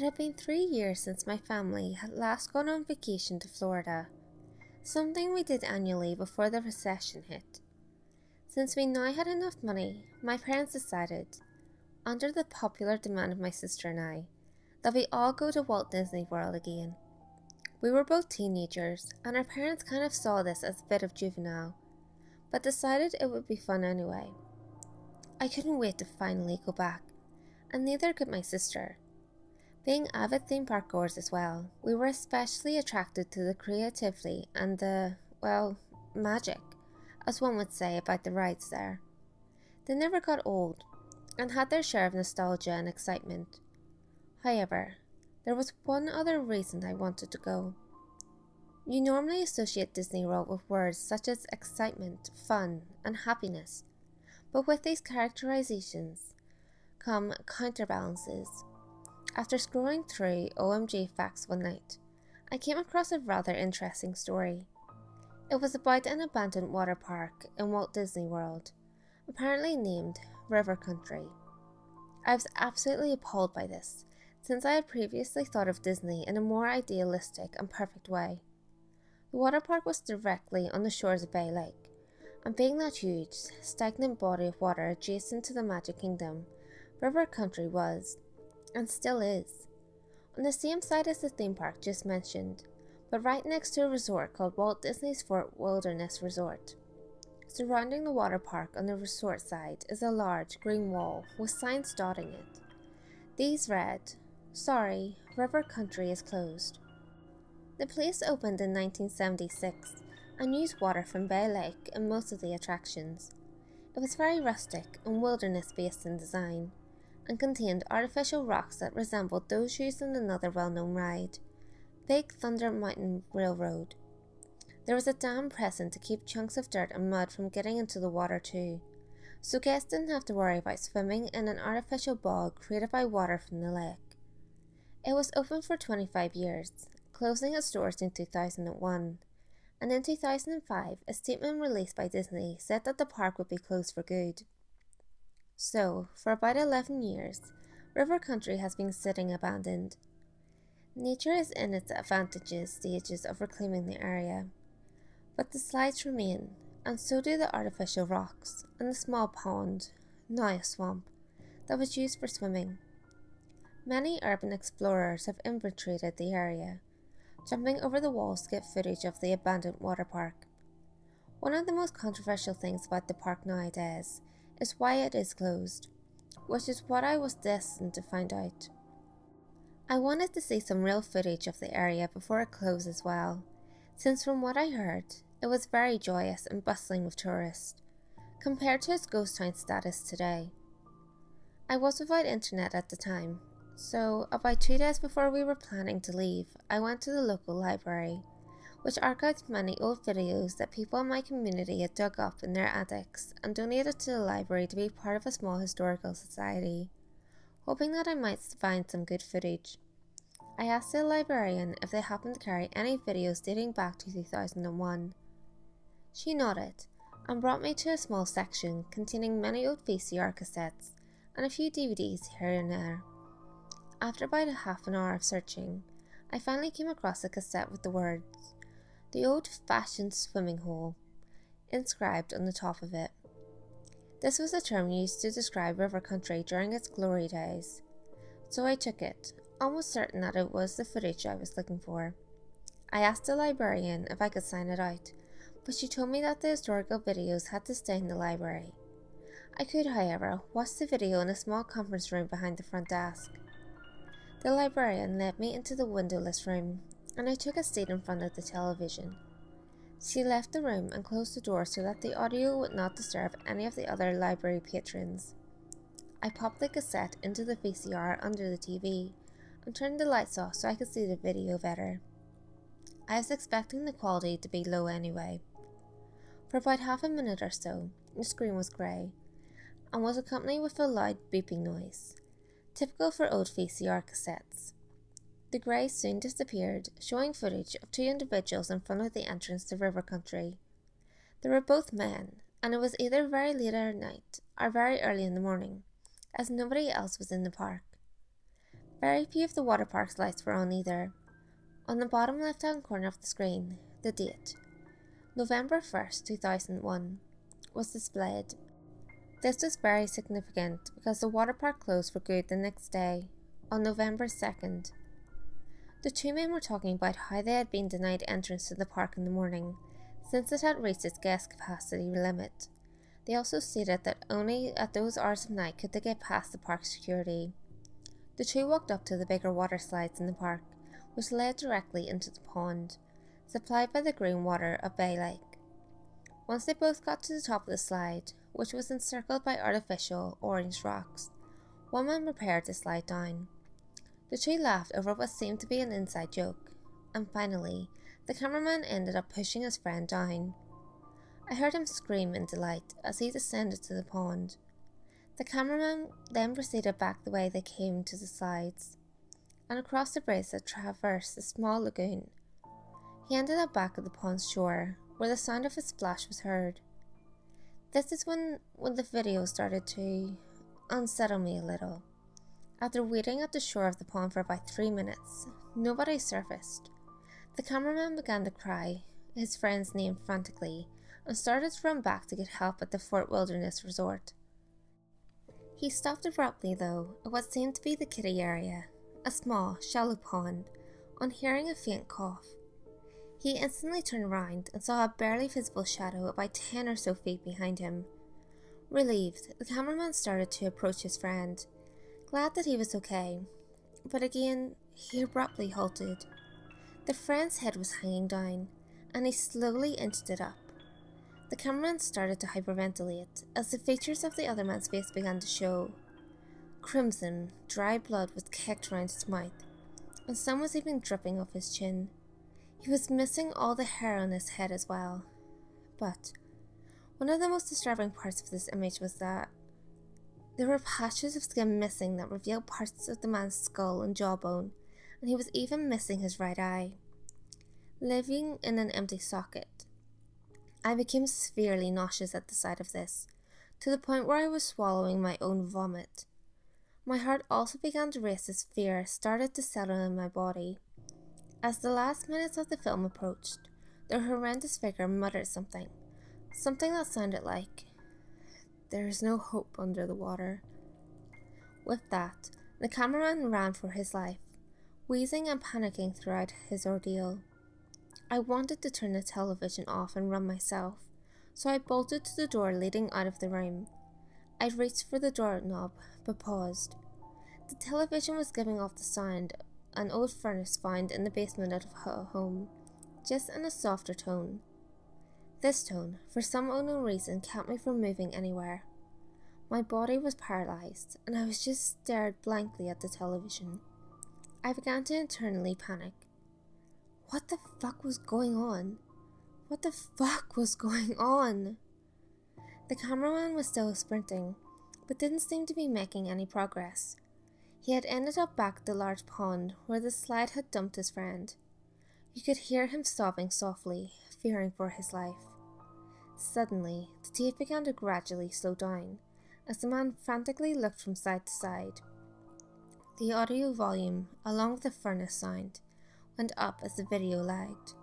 It had been 3 years since my family had last gone on vacation to Florida, something we did annually before the recession hit. Since we now had enough money, my parents decided, under the popular demand of my sister and I, that we all go to Walt Disney World again. We were both teenagers, and our parents kind of saw this as a bit of juvenile, but decided it would be fun anyway. I couldn't wait to finally go back, and neither could my sister. Being avid theme park goers as well, we were especially attracted to the creativity and the, magic, as one would say, about the rides there. They never got old, and had their share of nostalgia and excitement. However, there was one other reason I wanted to go. You normally associate Disney World with words such as excitement, fun, and happiness, but with these characterizations come counterbalances. After scrolling through OMG Facts one night, I came across a rather interesting story. It was about an abandoned water park in Walt Disney World, apparently named River Country. I was absolutely appalled by this, since I had previously thought of Disney in a more idealistic and perfect way. The water park was directly on the shores of Bay Lake, and being that huge, stagnant body of water adjacent to the Magic Kingdom, River Country was, and still is, on the same side as the theme park just mentioned, but right next to a resort called Walt Disney's Fort Wilderness Resort. Surrounding the water park on the resort side is a large green wall with signs dotting it. These read, "Sorry, River Country is closed." The place opened in 1976 and used water from Bay Lake in most of the attractions. It was very rustic and wilderness-based in design, and contained artificial rocks that resembled those used in another well-known ride, Big Thunder Mountain Railroad. There was a dam present to keep chunks of dirt and mud from getting into the water too, so guests didn't have to worry about swimming in an artificial bog created by water from the lake. It was open for 25 years, closing its doors in 2001, and in 2005 a statement released by Disney said that the park would be closed for good. So, for about 11 years, River Country has been sitting abandoned. Nature is in its advantageous stages of reclaiming the area, but the slides remain, and so do the artificial rocks and the small pond, now a swamp, that was used for swimming. Many urban explorers have infiltrated the area, jumping over the walls to get footage of the abandoned water park. One of the most controversial things about the park nowadays is why it is closed, which is what I was destined to find out. I wanted to see some real footage of the area before it closed as well, since from what I heard, it was very joyous and bustling with tourists, compared to its ghost town status today. I was without internet at the time, so about 2 days before we were planning to leave, I went to the local library, which archived many old videos that people in my community had dug up in their attics and donated to the library to be part of a small historical society, hoping that I might find some good footage. I asked the librarian if they happened to carry any videos dating back to 2001. She nodded and brought me to a small section containing many old VCR cassettes and a few DVDs here and there. After about a half an hour of searching, I finally came across a cassette with the words, "The Old-Fashioned Swimming Hole," inscribed on the top of it. This was a term used to describe River Country during its glory days, so I took it, almost certain that it was the footage I was looking for. I asked the librarian if I could sign it out, but she told me that the historical videos had to stay in the library. I could, however, watch the video in a small conference room behind the front desk. The librarian led me into the windowless room, and I took a seat in front of the television. She left the room and closed the door so that the audio would not disturb any of the other library patrons. I popped the cassette into the VCR under the TV and turned the lights off so I could see the video better. I was expecting the quality to be low anyway. For about half a minute or so, the screen was grey and was accompanied with a loud beeping noise, typical for old VCR cassettes. The grey soon disappeared, showing footage of two individuals in front of the entrance to River Country. They were both men, and it was either very late at night or very early in the morning, as nobody else was in the park. Very few of the water park's lights were on either. On the bottom left-hand corner of the screen, the date, November 1st, 2001, was displayed. This was very significant because the water park closed for good the next day, on November 2nd. The two men were talking about how they had been denied entrance to the park in the morning, since it had reached its guest capacity limit. They also stated that only at those hours of night could they get past the park security. The two walked up to the bigger water slides in the park, which led directly into the pond, supplied by the green water of Bay Lake. Once they both got to the top of the slide, which was encircled by artificial orange rocks, one man prepared to slide down. The two laughed over what seemed to be an inside joke, and finally, the cameraman ended up pushing his friend down. I heard him scream in delight as he descended to the pond. The cameraman then proceeded back the way they came to the slides, and across the bridge that traversed a small lagoon. He ended up back at the pond's shore, where the sound of his splash was heard. This is when the video started to unsettle me a little. After waiting at the shore of the pond for about 3 minutes, nobody surfaced. The cameraman began to cry his friend's name frantically and started to run back to get help at the Fort Wilderness Resort. He stopped abruptly though at what seemed to be the kiddie area, a small, shallow pond, on hearing a faint cough. He instantly turned around and saw a barely visible shadow about 10 or so feet behind him. Relieved, the cameraman started to approach his friend, glad that he was okay, but again, he abruptly halted. The friend's head was hanging down, and he slowly inched it up. The cameraman started to hyperventilate as the features of the other man's face began to show. Crimson, dry blood was caked around his mouth, and some was even dripping off his chin. He was missing all the hair on his head as well. But one of the most disturbing parts of this image was that there were patches of skin missing that revealed parts of the man's skull and jawbone, and he was even missing his right eye, living in an empty socket. I became severely nauseous at the sight of this, to the point where I was swallowing my own vomit. My heart also began to race as fear started to settle in my body. As the last minutes of the film approached, the horrendous figure muttered something that sounded like, "There is no hope under the water." With that, the cameraman ran for his life, wheezing and panicking throughout his ordeal. I wanted to turn the television off and run myself, so I bolted to the door leading out of the room. I reached for the doorknob, but paused. The television was giving off the sound an old furnace found in the basement of a home, just in a softer tone. This tone, for some unknown reason, kept me from moving anywhere. My body was paralysed, and I was just stared blankly at the television. I began to internally panic. What the fuck was going on? What the fuck was going on? The cameraman was still sprinting, but didn't seem to be making any progress. He had ended up back at the large pond where the slide had dumped his friend. You could hear him sobbing softly, fearing for his life. Suddenly, the tape began to gradually slow down as the man frantically looked from side to side. The audio volume, along with the furnace sound, went up as the video lagged.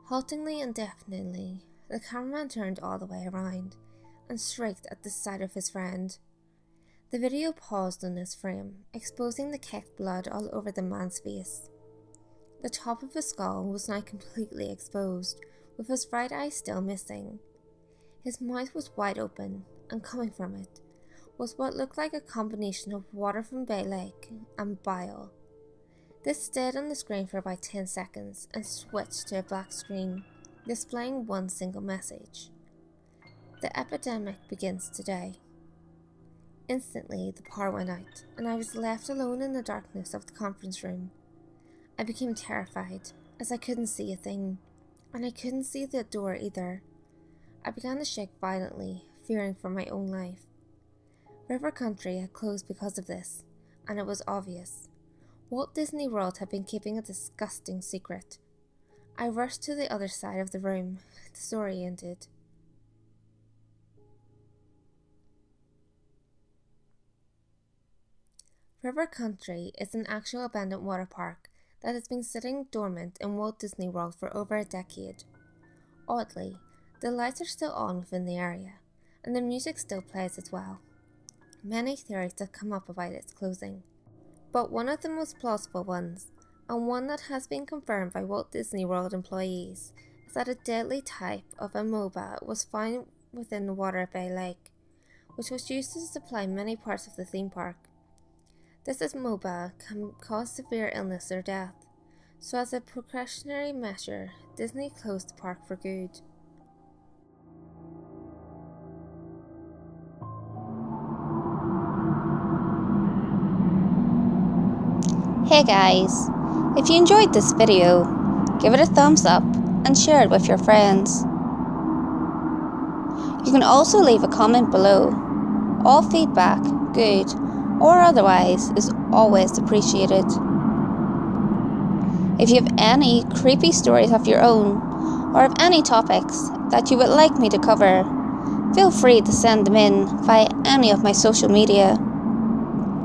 Haltingly and deafeningly, the cameraman turned all the way around and shrieked at the sight of his friend. The video paused on this frame, exposing the caked blood all over the man's face. The top of his skull was now completely exposed, with his right eye still missing. His mouth was wide open, and coming from it was what looked like a combination of water from Bay Lake and bile. This stayed on the screen for about 10 seconds and switched to a black screen, displaying one single message. The epidemic begins today. Instantly, the power went out, and I was left alone in the darkness of the conference room. I became terrified, as I couldn't see a thing, and I couldn't see the door either. I began to shake violently, fearing for my own life. River Country had closed because of this, and it was obvious. Walt Disney World had been keeping a disgusting secret. I rushed to the other side of the room, disoriented. River Country is an actual abandoned water park that has been sitting dormant in Walt Disney World for over a decade. Oddly, the lights are still on within the area, and the music still plays as well. Many theories have come up about its closing, but one of the most plausible ones, and one that has been confirmed by Walt Disney World employees, is that a deadly type of amoeba was found within the water at Bay Lake, which was used to supply many parts of the theme park. This amoeba can cause severe illness or death, so as a precautionary measure, Disney closed the park for good. Hey guys, if you enjoyed this video, give it a thumbs up and share it with your friends. You can also leave a comment below. All feedback, good or otherwise, is always appreciated. If you have any creepy stories of your own, or have any topics that you would like me to cover, feel free to send them in via any of my social media.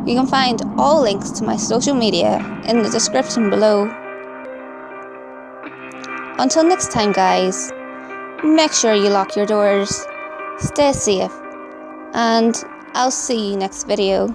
You can find all links to my social media in the description below. Until next time guys, make sure you lock your doors, stay safe, and I'll see you next video.